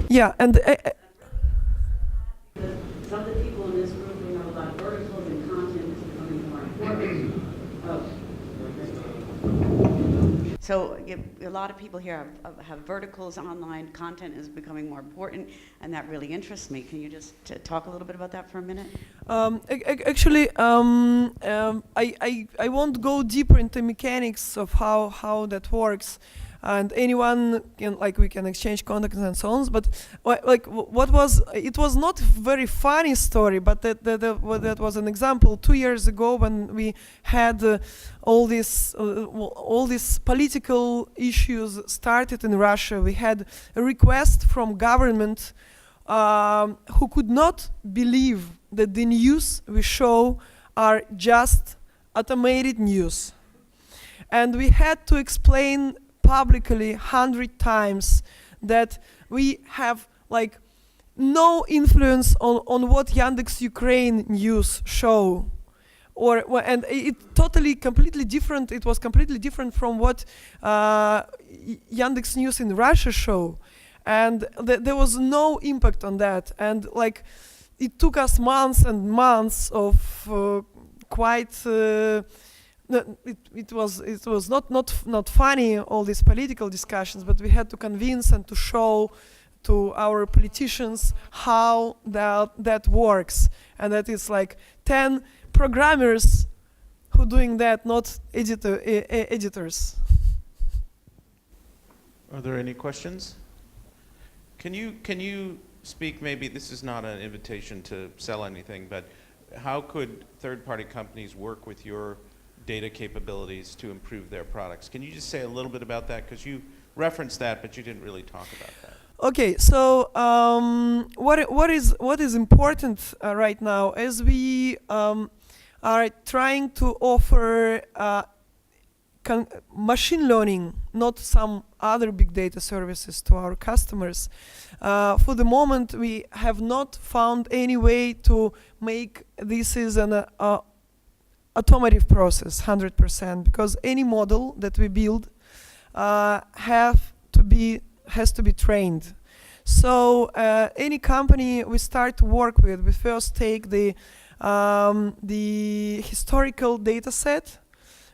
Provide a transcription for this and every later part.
Yeah, and Some of the people in this group, we have a lot of verticals and content is becoming more important. Oh. So a lot of people here have verticals, online content is becoming more important, and that really interests me. Can you just talk a little bit about that for a minute? Actually, I won't go deeper into mechanics of how that works, and anyone can, like, we can exchange contacts and so on. But it was not very funny story, but that was an example 2 years ago when we had all these political issues started in Russia. We had a request from government who could not believe that the news we show are just automated news. And we had to explain publicly 100 times that we have like no influence on what Yandex Ukraine news show. And it completely different. It was completely different from what Yandex News in Russia show. And there was no impact on that. And like, it took us months and months of quite. It was not funny, all these political discussions, but we had to convince and to show to our politicians how that works, and that it's like 10 programmers who doing that, not editors. Are there any questions? Can you speak, maybe this is not an invitation to sell anything, but how could third-party companies work with your data capabilities to improve their products? Can you just say a little bit about that? Because you referenced that, but you didn't really talk about that. Okay, so what is important right now is we are trying to offer machine learning, not some other big data services, to our customers. For the moment, we have not found any way to make this is an automotive process 100%, because any model that we build has to be trained. So any company we start to work with, we first take the historical data set.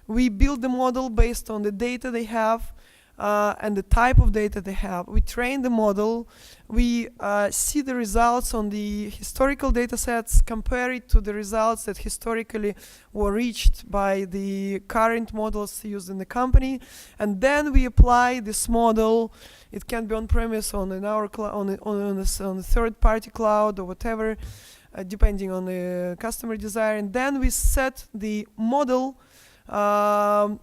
We build the model based on the data they have and the type of data they have. We train the model. We see the results on the historical data sets, compare it to the results that historically were reached by the current models used in the company, and then we apply this model. It can be on-premise, on our on the third-party cloud or whatever, depending on the customer desire. And then we set the model on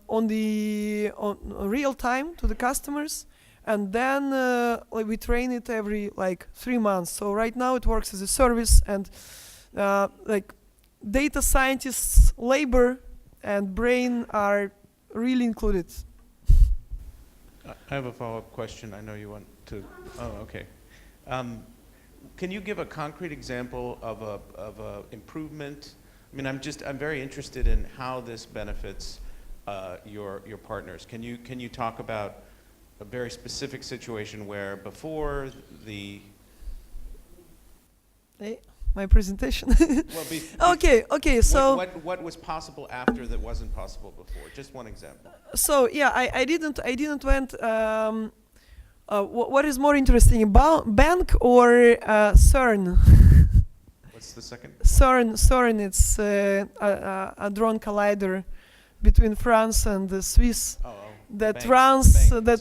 real time to the customers, and then we train it every 3 months. So right now it works as a service, and data scientists' labor and brain are really included. I have a follow-up question. I know you want to. Oh, okay. Can you give a concrete example of a improvement? I mean, I'm very interested in how this benefits your partners. Can you talk about a very specific situation where before the my presentation. Well, okay. So what was possible after that wasn't possible before? Just one example. So yeah, I didn't went. What is more interesting, bank or CERN? What's the second? CERN. It's a drone collider between France and the Swiss. That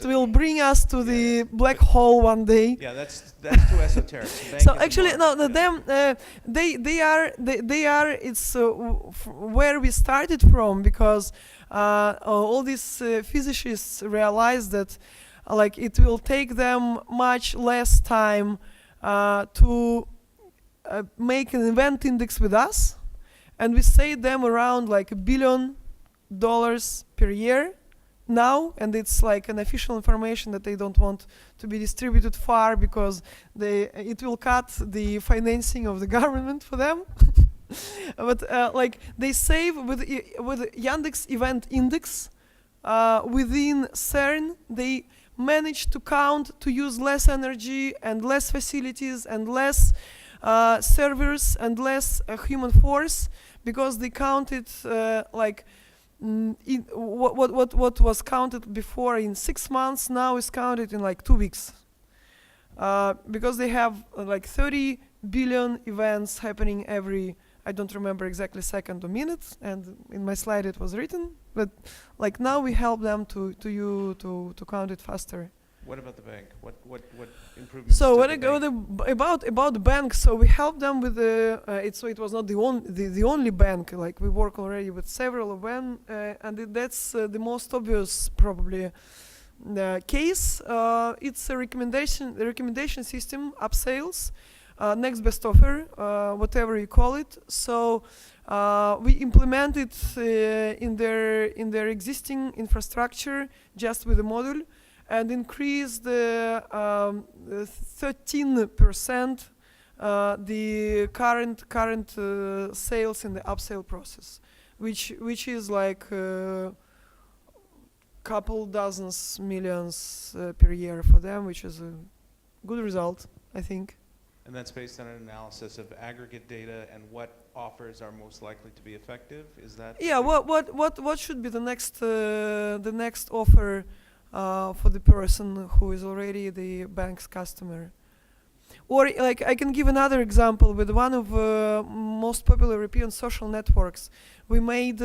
will bring us to the black hole one day. Yeah, that's too esoteric. So actually, no, they are. It's where we started from, because all these physicists realized that it will take them much less time to make an event index with us, and we save them around $1 billion per year now, and it's an official information that they don't want to be distributed far, because it will cut the financing of the government for them. But they save with Yandex event index within CERN. They managed to count to use less energy and less facilities and less servers and less human force, because they counted what was counted before in 6 months now is counted in like 2 weeks, because they have like 30 billion events happening every, I don't remember exactly second or minute, and in my slide it was written, but like now we help them to count it faster. What about the bank? What improvements? So to when the I go bank? about the bank, so we help them with it was not the only bank. Like we work already with several of them, and that's the most obvious probably case. It's a recommendation system, upsales, next best offer, whatever you call it. So we implement it in their existing infrastructure just with the module, and increase the 13% the current sales in the upsell process, which is like couple dozens millions per year for them, which is a good result, I think. And that's based on an analysis of aggregate data and what offers are most likely to be effective. Is that? Yeah. What should be the next offer for the person who is already the bank's customer? Or like I can give another example with one of most popular European social networks. We made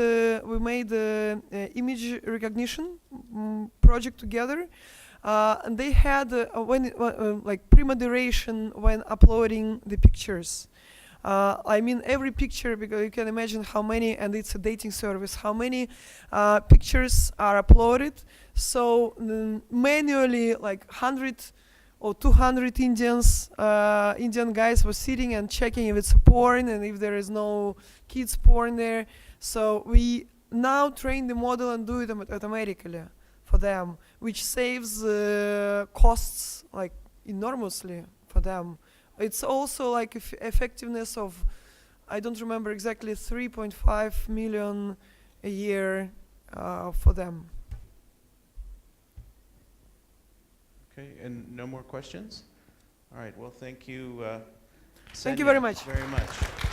image recognition project together, and they had like pre-moderation when uploading the pictures. I mean every picture, because you can imagine how many, and it's a dating service, how many pictures are uploaded. So manually, like 100 or 200 Indian guys were sitting and checking if it's porn and if there is no kids porn there. So we now train the model and do it automatically for them, which saves costs like enormously for them. It's also like effectiveness of, I don't remember exactly, 3.5 million a year for them. Okay, and no more questions? All right, well, thank you, Thank you very Ksenia, much. very much.